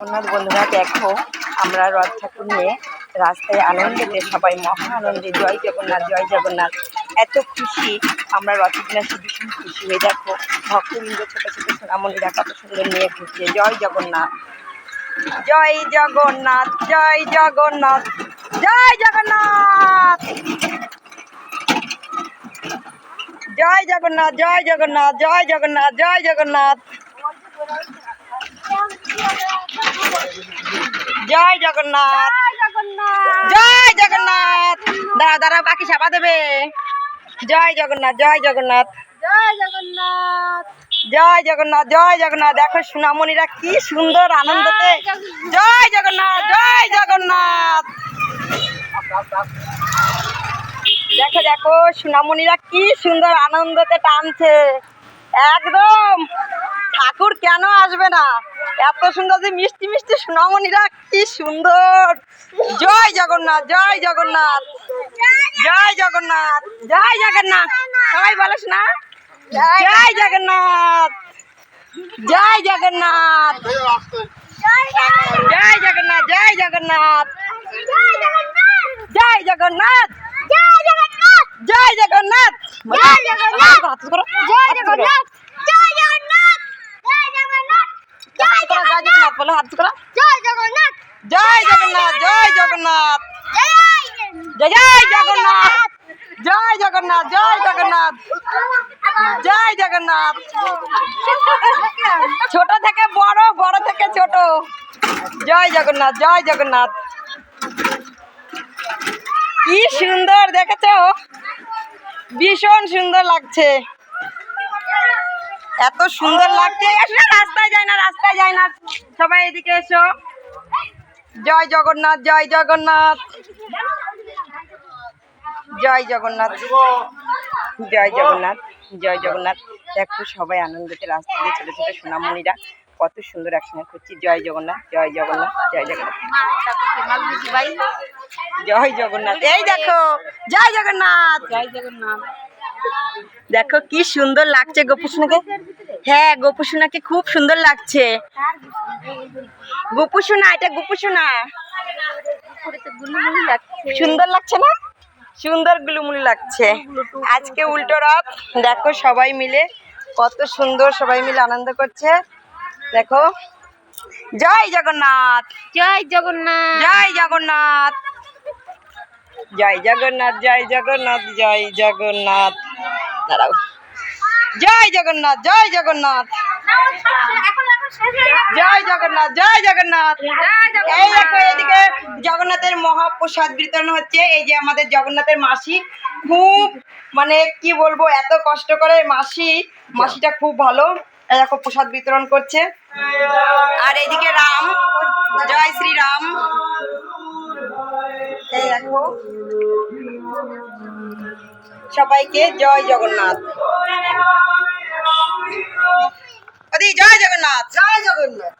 জগন্নাথ বন্ধুরা দেখো, আমরা রথ ঠাকুর নিয়ে রাস্তায় আনন্দেতে সবাই মহা আনন্দে জয় জগন্নাথ জয় জগন্নাথ এত খুশি। আমরা রথের দিনে ভীষণ খুশি হয়ে দেখো ভক্তবৃন্দ ছোট ছোট সোনামণিরা কত সুন্দর নিয়ে ঘুরছে। জয় জগন্নাথ জয় জগন্নাথ জয় জগন্নাথ জয় জগন্নাথ জয় জগন্নাথ জয় জগন্নাথ জয় জগন্নাথ জয় জগন্নাথ জয় জগন্নাথ জয় জগন্নাথ। দাঁড়া দাঁড়া বাকি সাবা দেবে। জয় জগন্নাথ জয় জগন্নাথ জয় জগন্নাথ জয় জগন্নাথ জয় জগন্নাথ। দেখো সোনামণিরা কি সুন্দর আনন্দতে। জয় জগন্নাথ জয় জগন্নাথ। দেখো দেখো সোনামণিরা কি সুন্দর আনন্দতে টানছে। একদম ঠাকুর কেন আসবে না, এত সুন্দর যে মিষ্টি মিষ্টি সোনামণিরা কি সুন্দর। জয় জগন্নাথ জয় জগন্নাথ জয় জগন্নাথ জয় জগন্নাথ। সবাই বলিস না জয় জগন্নাথ জয় জগন্নাথ জয় জগন্নাথ জয় জগন্নাথ জয় জগন্নাথ জয় জগন্নাথ জয় জগন্নাথ বলো হাত করা। জয় জগন্নাথ জয় জগন্নাথ জয় জগন্নাথ জয় জগন্নাথ জয় জগন্নাথ জয় জগন্নাথ জয় জগন্নাথ। ছোট থেকে বড়, বড় থেকে ছোট। জয় জগন্নাথ জয় জগন্নাথ। কি সুন্দর দেখেছো, ভীষণ সুন্দর লাগছে, এত সুন্দর লাগছে। রাস্তায় যায় না রাস্তায় যায় না, সবাই এদিকে এসো। জয় জগন্নাথ জয় জগন্নাথ জয় জগন্নাথ জয় জগন্নাথ জয় জগন্নাথ। দেখো সবাই আনন্দতে রাস্তা দিয়ে ছোট ছোট সোনামণিরা কত সুন্দর একসঙ্গে করছি। জয় জগন্নাথ জয় জগন্নাথ জয় জগন্নাথ জয় জগন্নাথ। এই দেখো জয় জগন্নাথ জয় জগন্নাথ। দেখো কি সুন্দর লাগছে গোপুসোনাকে। হ্যাঁ গোপুসোনাকে খুব সুন্দর লাগছে। গোপুসোনা, এটা গোপুসোনা। সুন্দর লাগছে না, সুন্দর গুলুমুলু লাগছে। আজকে উল্টো রথ, দেখো সবাই মিলে কত সুন্দর, সবাই মিলে আনন্দ করছে। দেখো জয় জগন্নাথ জয় জগন্নাথ জয় জগন্নাথ জয় জগন্নাথ জয় জগন্নাথ জয় জগন্নাথ। দাঁড়াও। জয় জগন্নাথ জয় জগন্নাথ জয় জগন্নাথ জয় জগন্নাথ। এই দেখো এদিকে জগন্নাথের মহাপ্রসাদ বিতরণ হচ্ছে। এই যে আমাদের জগন্নাথের মাসি, খুব মানে কি বলবো, এত কষ্ট করে মাসিটা খুব ভালো। এই দেখো প্রসাদ বিতরণ করছে। আর এইদিকে রাম, জয় শ্রীরাম। এই দেখো সবাইকে জয় জগন্নাথ। জয় জগন্নাথ জয় জগন্নাথ।